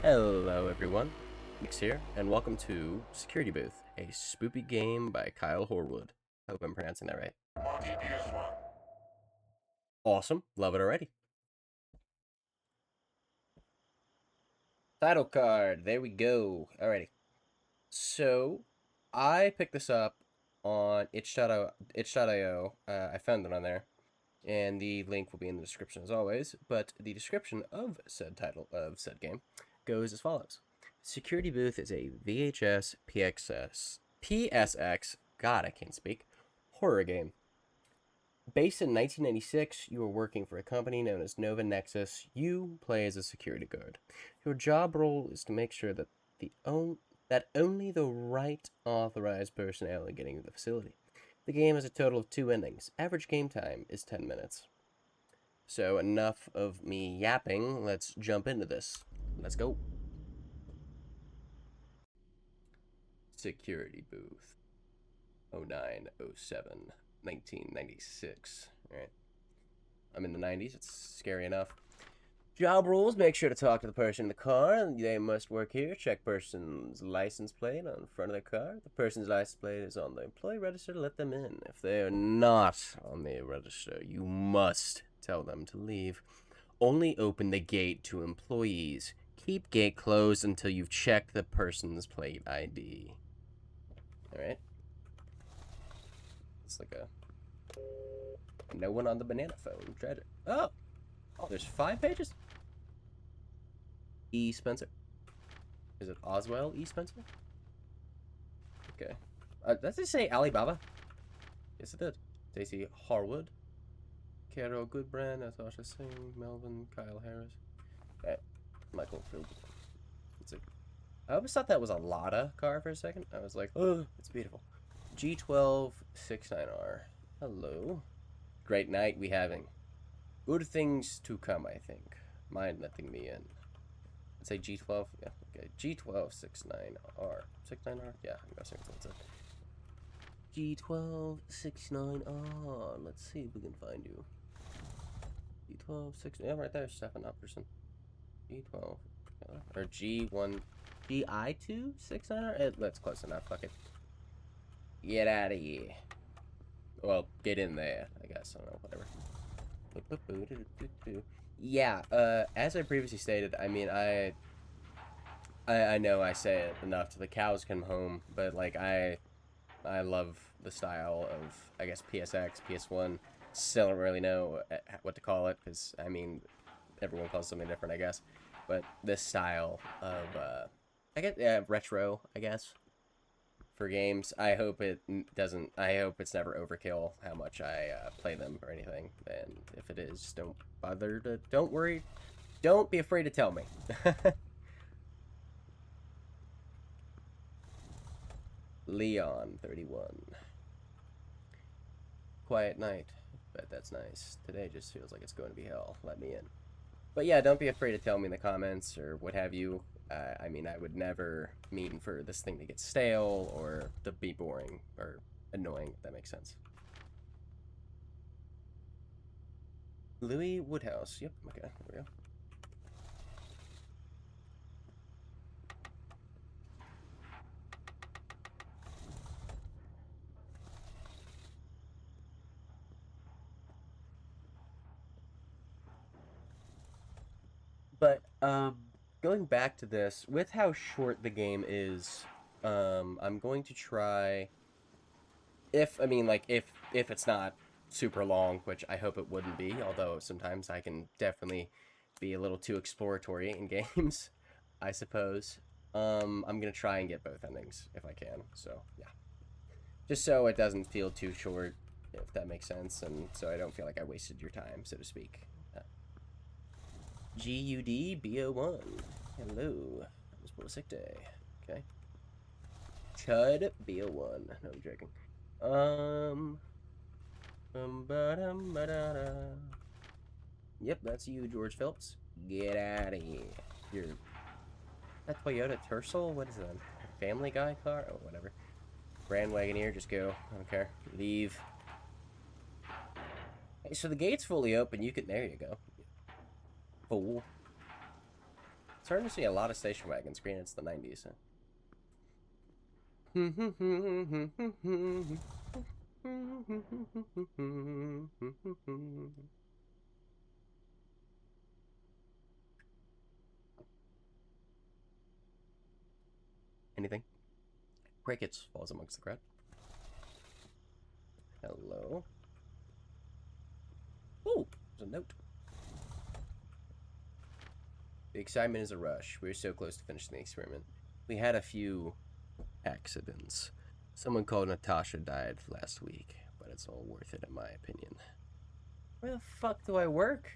Hello everyone, Mix here, and welcome to Security Booth, a spoopy game by Kyle Horwood. I hope I'm pronouncing that right. Awesome, love it already. Title card, there we go. Alrighty. So, I picked this up on itch.io. I found it on there, and the link will be in the description as always. But the description of said title of said game goes as follows. Security Booth is a VHS PSX, God, I can't speak, horror game. Based in 1996, you are working for a company known as Nova Nexus. You play as a security guard. Your job role is to make sure that only the right authorized personnel are getting to the facility. The game has a total of 2 endings. Average game time is 10 minutes. So enough of me yapping. Let's jump into this. Let's go. Security booth. 0907 1996. Alright. I'm in the 90s. It's scary enough. Job rules: make sure to talk to the person in the car. They must work here. Check person's license plate on the front of their car. If the person's license plate is on the employee register, let them in. If they are not on the register, you must tell them to leave. Only open the gate to employees. Keep gate closed until you've checked the person's plate ID. Alright. It's like a no one on the banana phone. Tragic. Oh, there's 5 pages. E. Spencer. Is it Oswell E. Spencer? Okay. Does it say Alibaba? Yes, it did. Stacey Harwood, Carol Goodbrand, Natasha Singh, Melvin, Kyle Harris, Michael Field. I always thought that was a Lada car for a second. I was like, oh, it's beautiful. G12 69R. Hello. Great night we having. Good things to come, I think. Mind letting me in. I'd say G12. Yeah, okay. G12 69R. 69R? Yeah, I'm guessing that's it. G12 69R. Let's see if we can find you. G12 6. Yeah, right there, Stefan Upperson. G12. Or G1. GI2 69R? That's close enough. Fuck it. Get out of here. Well, get in there, I guess. I don't know, whatever. Yeah, as I previously stated, I mean, I know I say it enough till the cows come home, but, like, I love the style of, I guess, PSX, PS1. Still don't really know what to call it, because, I mean, everyone calls it something different, I guess. But this style of, I guess, retro, I guess, for games. I hope it doesn't. I hope it's never overkill how much I play them or anything. And if it is, just don't bother to. Don't worry. Don't be afraid to tell me. Leon 31. Quiet night. Bet that's nice. Today just feels like it's going to be hell. Let me in. But yeah, don't be afraid to tell me in the comments or what have you. I mean, I would never mean for this thing to get stale or to be boring or annoying, if that makes sense. Louis Woodhouse. Yep, okay, there we go. But, going back to this, with how short the game is, I'm going to try, I mean, like, if it's not super long, which I hope it wouldn't be, although sometimes I can definitely be a little too exploratory in games, I suppose. I'm gonna try and get both endings if I can, so, yeah. Just so it doesn't feel too short, if that makes sense, and so I don't feel like I wasted your time, so to speak. GUDBO1. Hello. It was a sick day. Okay. Chud BO1. No, I'm joking. Yep, that's you, George Phelps. Get out of here. You're that Toyota Tercel? What is that? Family Guy car? Oh, whatever. Grand Wagoneer, just go. I don't care. Leave. Hey, so the gate's fully open. You can. There you go. Fool. starting to see a lot of station wagons. Granted, it's the 90s. Anything? Crickets falls amongst the crowd. Hello. Oh, there's a note. The excitement is a rush. We were so close to finishing the experiment. We had a few accidents. Someone called Natasha died last week, but it's all worth it in my opinion. Where the fuck do I work?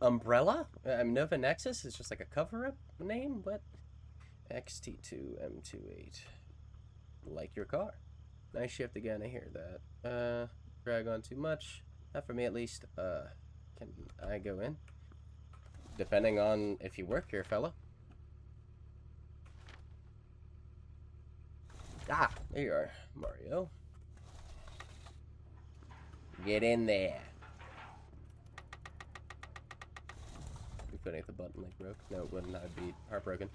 Umbrella? Nova Nexus is just like a cover-up name? What? XT2M28. Like your car. Nice shift again, I hear that. Drag on too much. Not for me at least. Can I go in? Depending on if you work here, fella. Ah, there you are, Mario. Get in there. You couldn't hit the button like broke? No, it wouldn't. I'd be heartbroken.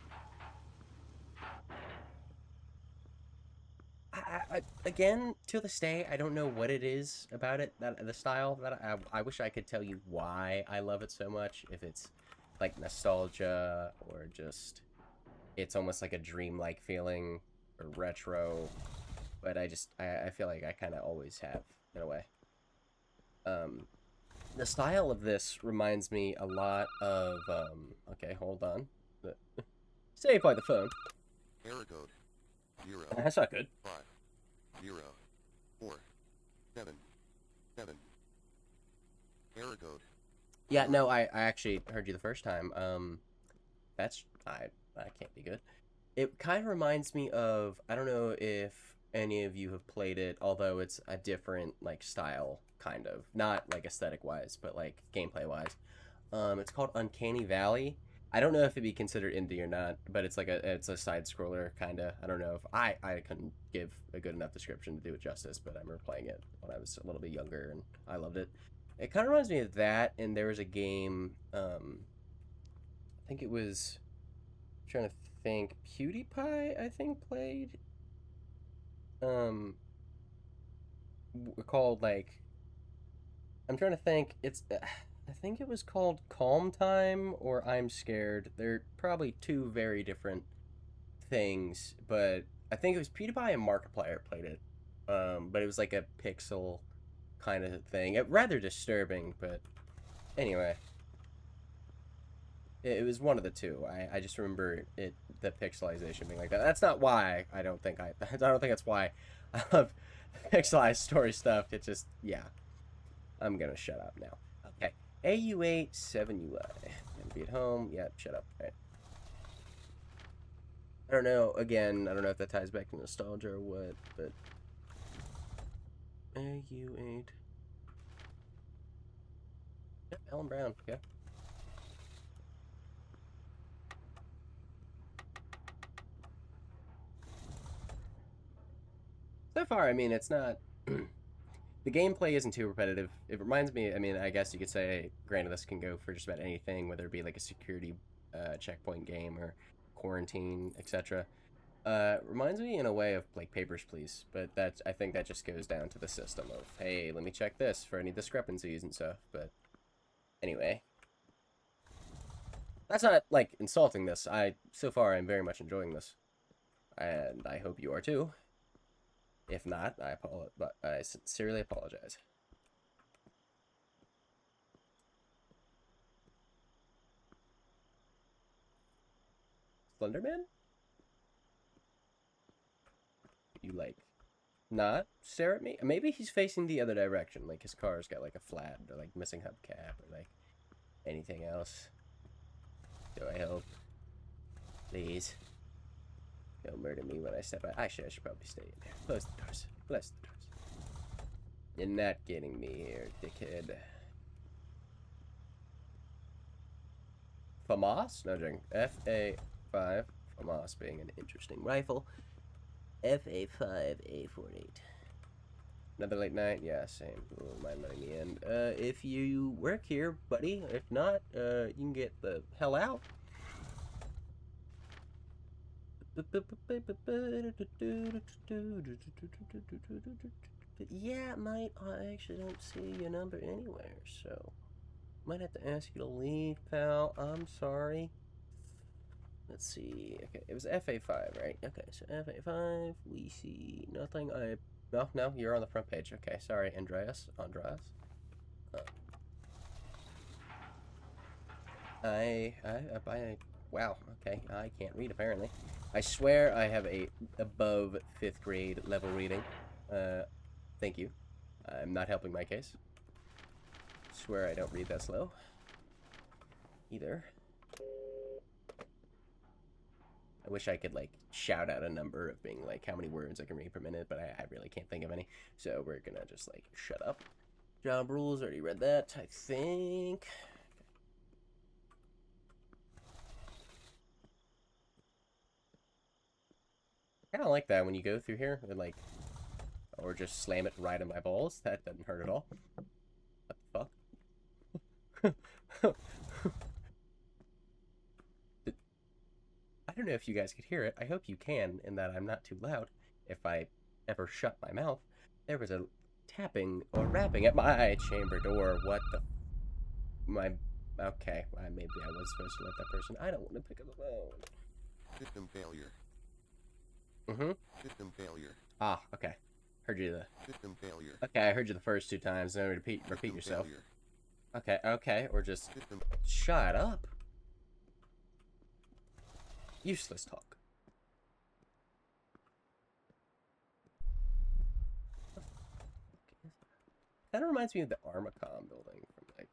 Again, to this day, I don't know what it is about it, that the style, that I wish I could tell you why I love it so much. If it's like nostalgia or just it's almost like a dreamlike feeling or retro, but I feel like I kind of always have in a way. The style of this reminds me a lot of okay, hold on. Saved by the phone. Error code 0. That's not good. 5 0 4 7 7. Error code. Yeah, no, I actually heard you the first time. That's I can't be good. It kind of reminds me of, I don't know if any of you have played it, although it's a different like style, kind of, not like aesthetic wise, but like gameplay wise. It's called Uncanny Valley. I don't know if it'd be considered indie or not, but it's like it's a side scroller kind of. I don't know if I couldn't give a good enough description to do it justice, but I remember playing it when I was a little bit younger and I loved it. It kind of reminds me of that, and there was a game, I think it was, I'm trying to think, PewDiePie, I think, played, called, like, I'm trying to think, I think it was called Calm Time or I'm Scared. They're probably two very different things, but I think it was PewDiePie and Markiplier played it, but it was like a pixel kind of thing. Rather disturbing, but anyway, it was one of the two. I just remember the pixelization being like that. That's not why I don't think that's why I love pixelized story stuff. It's just, yeah, I'm gonna shut up now. Okay, AU8 7UI. Gonna be at home. Yeah, shut up. All right. I don't know. Again, I don't know if that ties back to nostalgia or what, but AU8. Yep, Ellen Brown. Okay. So far, I mean, it's not. The gameplay isn't too repetitive. It reminds me. I mean, I guess you could say, granted, this can go for just about anything, whether it be like a security checkpoint game or quarantine, etc. Reminds me in a way of like Papers, Please, but I think that just goes down to the system of, hey, let me check this for any discrepancies and stuff. But anyway, that's not like insulting this. So far I'm very much enjoying this, and I hope you are too. If not, I sincerely apologize. Slenderman? You like not stare at me? Maybe he's facing the other direction, like his car's got like a flat or like missing hubcap or like anything else. Do I help? Please. Don't murder me when I step out. Actually, I should probably stay in there. Close the doors. Close the doors. You're not getting me here, dickhead. FAMAS? No, joking. FA5. FAMAS being an interesting rifle. FA5A48. Another late night? Yeah, same. Ooh, mind letting me in. If you work here, buddy. If not, you can get the hell out. Yeah, mate, I actually don't see your number anywhere, so might have to ask you to leave, pal. I'm sorry. Let's see. Okay, it was FA5, right? Okay, so FA5, we see nothing. No, you're on the front page. Okay, sorry, Andreas. Uh, wow, okay, I can't read apparently. I swear I have a above 5th grade level reading. Thank you. I'm not helping my case. Swear I don't read that slow. Either. I wish I could, like, shout out a number of being, like, how many words I can read per minute, but I really can't think of any. So we're gonna just, like, shut up. Job rules, already read that, I think. I kind of like that when you go through here, and, like, or just slam it right in my balls. That doesn't hurt at all. What the fuck? I don't know if you guys could hear it. I hope you can, in that I'm not too loud. If I ever shut my mouth, there was a tapping or rapping at my chamber door. What the? Okay, maybe I was supposed to let that person. I don't want to pick up the phone. System failure. Mm-hmm. System failure. Ah, okay. Heard you the. System failure. Okay, I heard you the first 2 times. Now repeat yourself. Failure. Okay, or just System. shut up. Useless talk. Kind of reminds me of the Armacom building from, like,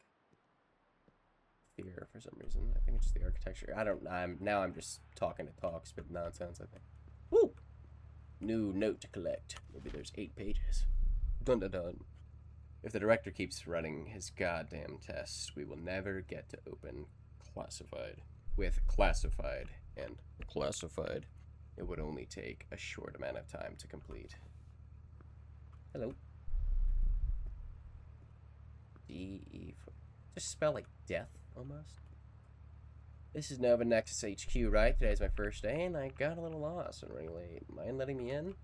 Fear for some reason. I think it's just the architecture. I'm just talking to talk, spit nonsense, I think. Woo! New note to collect. Maybe there's 8 pages. Dun dun dun. If the director keeps running his goddamn tests, we will never get to open classified. With classified and classified, it would only take a short amount of time to complete. Hello. D-E... Just spell like death, almost. This is Nova Nexus HQ, right? Today's my first day, and I got a little lost and running late. Mind letting me in?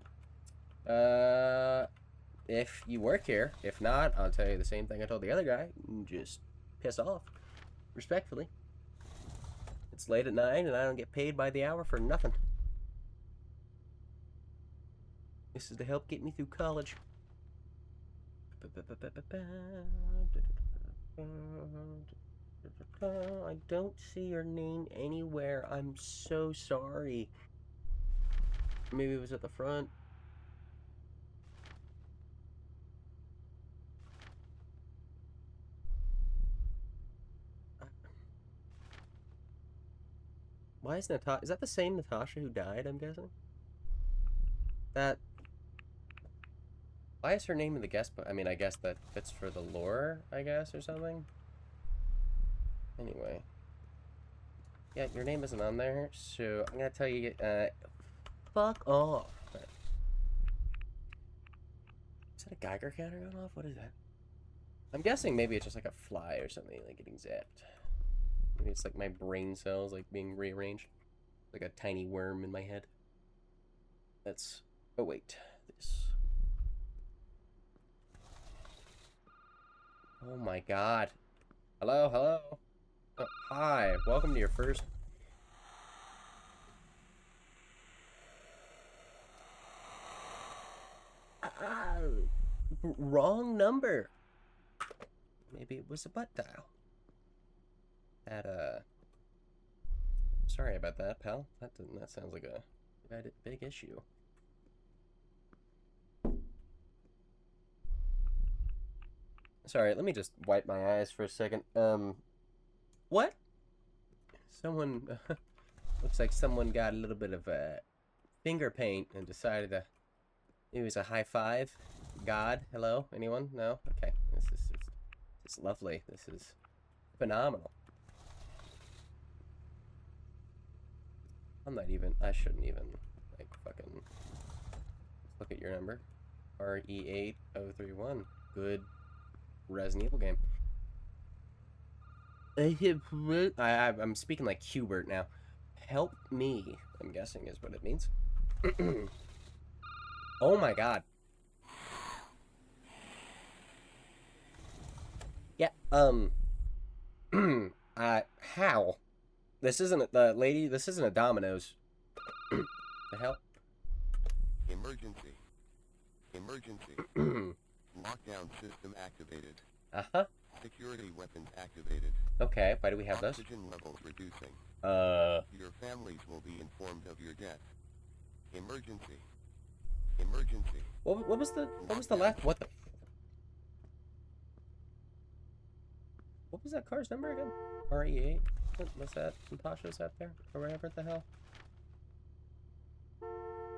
If you work here. If not, I'll tell you the same thing I told the other guy. Just piss off. Respectfully. It's late at night, and I don't get paid by the hour for nothing. This is to help get me through college. I don't see your name anywhere. I'm so sorry. Maybe it was at the front. Why is Natasha... Is that the same Natasha who died, I'm guessing? Why is her name in the guest book? I mean, I guess that fits for the lore, I guess, or something. Anyway. Yeah, your name isn't on there, so I'm gonna tell you, fuck off. Is that a Geiger counter going off? What is that? I'm guessing maybe it's just like a fly or something, like getting zapped. Maybe it's like my brain cells, like, being rearranged. Like a tiny worm in my head. That's... Oh, wait. This... Oh my god. Hello, hello. Oh, hi, welcome to your first... Wrong number. Maybe it was a butt dial. Sorry about that, pal. That sounds like a big issue. Sorry, let me just wipe my eyes for a second. What? Someone, looks like someone got a little bit of finger paint and decided to, it was a high five. God, hello? Anyone? No? Okay. This is lovely. This is phenomenal. I shouldn't even, like, fucking look at your number. RE8031. Good Resident Evil game. I'm speaking like Hubert now. Help me, I'm guessing is what it means. Oh my god. Yeah, how? This isn't the lady, this isn't a Domino's. The hell? Emergency. Emergency. Lockdown system activated. Uh-huh. Security weapons activated. Okay, why do we have those? Oxygen levels reducing. Your families will be informed of your death. Emergency. Emergency. What was the last, what was that car's number again? RE8? What's that? Natasha's out there? Or wherever the hell?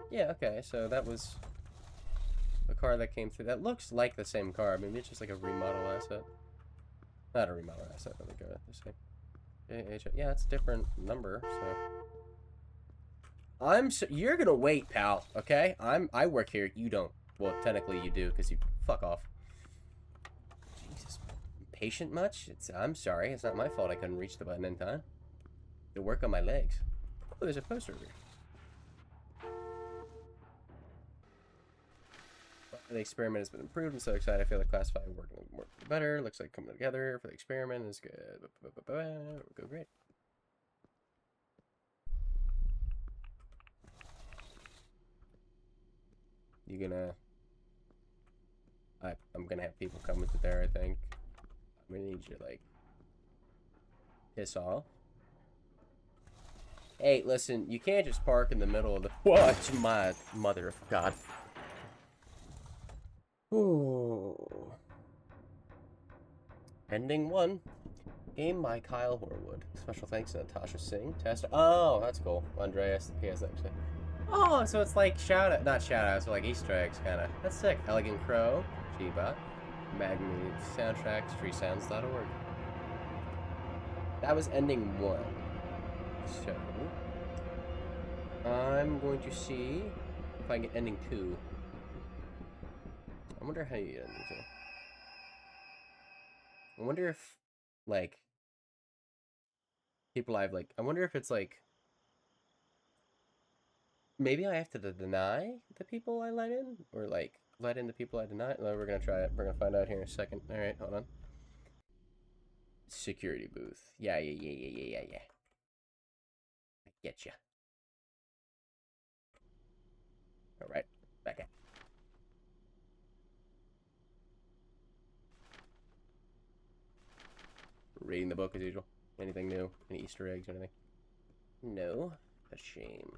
Yeah, okay, so that was the car that came through. That looks like the same car. Maybe it's just like a remodel asset. Not a remodel asset, but like the same. Yeah, it's a different number, so. You're gonna wait, pal, okay? I work here, you don't. Well, technically you do, because you fuck off. Jesus. Patient much? I'm sorry, it's not my fault I couldn't reach the button in time. To work on my legs. Oh, there's a poster over here. The experiment has been improved. I'm so excited. I feel like classifying working better. Looks like coming together for the experiment is good. Go great. You gonna... I'm gonna have people coming to there, I think. I'm gonna need you to, like, piss off. Hey, listen, you can't just park in the middle of the... What? My mother of God. Ooh. Ending 1. Game by Kyle Horwood. Special thanks to Natasha Singh. Test. Oh, that's cool. Andreas, the PS actually. Oh, so it's like not shout outs, but like Easter eggs, kind of. That's sick. Elegant Crow, Chiba, Magni Soundtracks, treesounds.org. That was ending 1. So, I'm going to see if I can get ending 2. I wonder how you get ending 2. I wonder if, like, people I've, like, I wonder if it's, like, maybe I have to deny the people I let in? Or, like, let in the people I deny? No, we're gonna try it. We're gonna find out here in a second. Alright, hold on. Security booth. Yeah. I get ya. Alright, back at. Reading the book as usual. Anything new? Any Easter eggs or anything? No. A shame.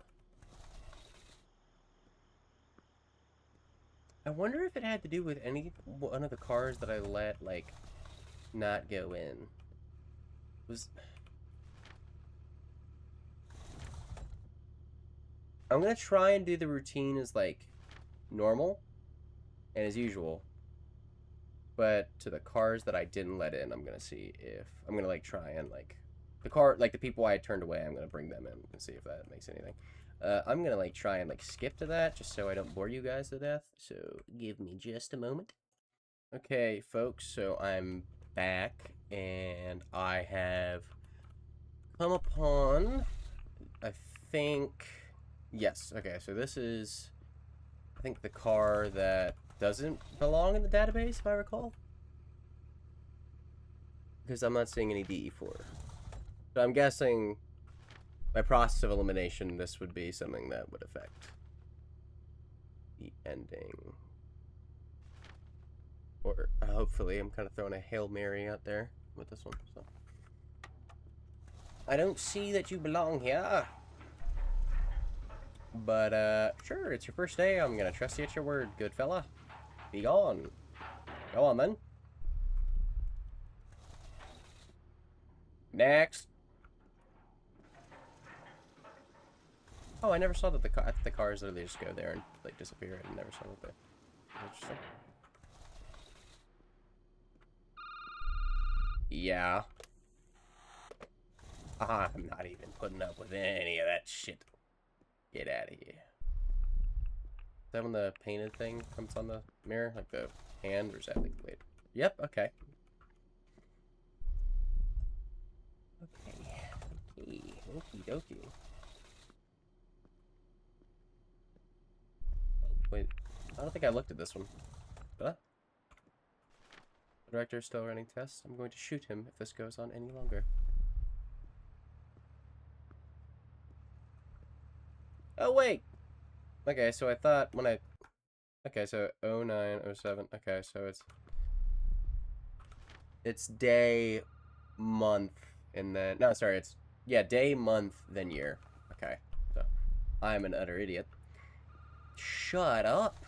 I wonder if it had to do with one of the cars that I let, like, not go in. I'm gonna try and do the routine as, like, normal and as usual. But to the cars that I didn't let in, I'm gonna see if... I'm gonna, like, try and, like... the people I turned away, I'm gonna bring them in and see if that makes anything. I'm gonna, like, try and, like, skip to that just so I don't bore you guys to death. So, give me just a moment. Okay, folks, so I'm back, and I have come upon, I think... Yes, okay, so this is, I think, the car that doesn't belong in the database, if I recall. Because I'm not seeing any DE4. So I'm guessing, by process of elimination, this would be something that would affect the ending. Or, hopefully, I'm kind of throwing a Hail Mary out there with this one, so. I don't see that you belong here. But, sure, it's your first day. I'm gonna trust you at your word, good fella. Be gone. Go on, then. Next. Oh, I never saw that the cars literally just go there and, like, disappear. I never saw that there. Interesting. Yeah. I'm not even putting up with any of that shit. Get out of here. Is that when the painted thing comes on the mirror? Like the hand? Or is that like later? Yep, okay. Okay. Okie dokie. I don't think I looked at this one. Did I? The director is still running tests. I'm going to shoot him if this goes on any longer. Oh, wait! Okay, so I thought when I... Okay, so 09, 07. Okay, so it's day, month, and then... No, sorry, it's... Yeah, day, month, then year. Okay, so I'm an utter idiot. Shut up!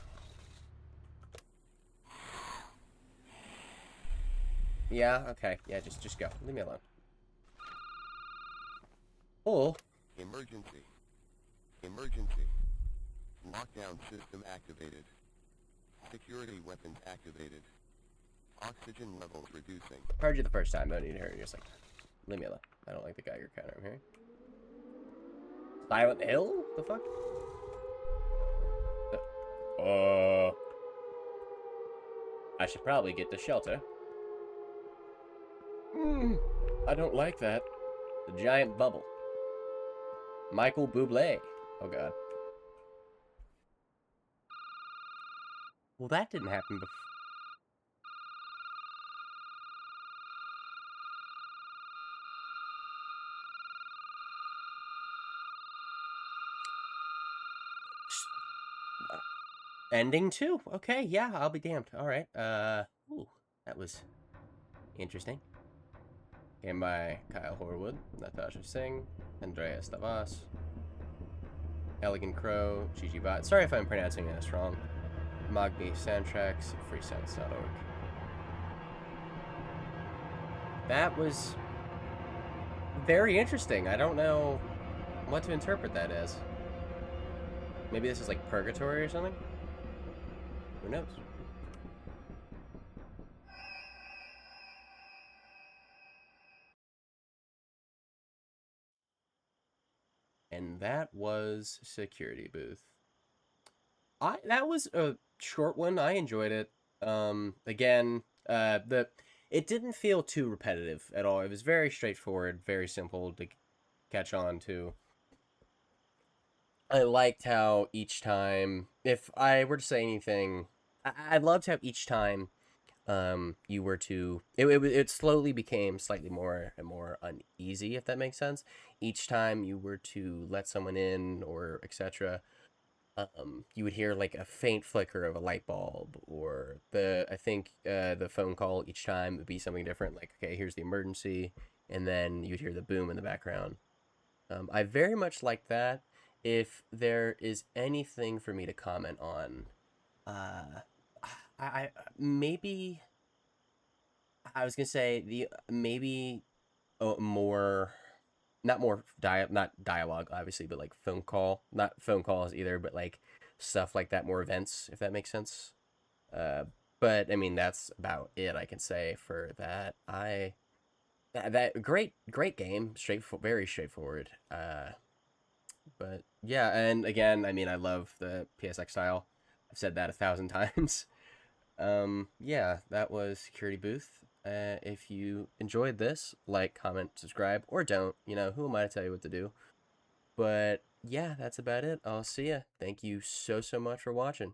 Yeah, okay. Yeah, just go. Leave me alone. Oh. Emergency. Emergency. Lockdown system activated. Security weapons activated. Oxygen levels reducing. Heard you the first time, don't need to hear you. Just like, leave me alone. I don't like the Geiger counter I'm hearing. Silent Hill? The fuck? I should probably get the shelter. I don't like that. The giant bubble. Michael Bublé. Oh god. Well, that didn't happen before. Ending too? Okay, yeah, I'll be damned. Alright, ooh, that was interesting. Game by Kyle Horwood, Natasha Singh, Andreas Tavas, Elegant Crow, Gigi Bot. Sorry if I'm pronouncing this wrong. Magni Soundtracks, freesounds.org. That was very interesting. I don't know what to interpret that as. Maybe this is like purgatory or something? Who knows? And that was Security Booth. That was a short one. I enjoyed it. Again, it didn't feel too repetitive at all. It was very straightforward, very simple to catch on to. I liked how each time, if I were to say anything, I loved how each time you were to it slowly became slightly more and more uneasy, if that makes sense. Each time you were to let someone in or etc., you would hear like a faint flicker of a light bulb, or I think the phone call each time would be something different, like, okay, here's the emergency, and then you'd hear the boom in the background. I very much like that. If there is anything for me to comment on, uh I maybe I was gonna say the maybe more, not dialogue obviously, but like phone call, not phone calls either, but like stuff like that, more events, if that makes sense. Uh, but I mean that's about it I can say for that. That great game, very straightforward. But yeah, and again, I mean I love the PSX style. I've said that 1,000 times. Yeah, that was Security Booth. If you enjoyed this, like, comment, subscribe, or don't. You know, who am I to tell you what to do? But yeah, that's about it. I'll see ya. Thank you so much for watching.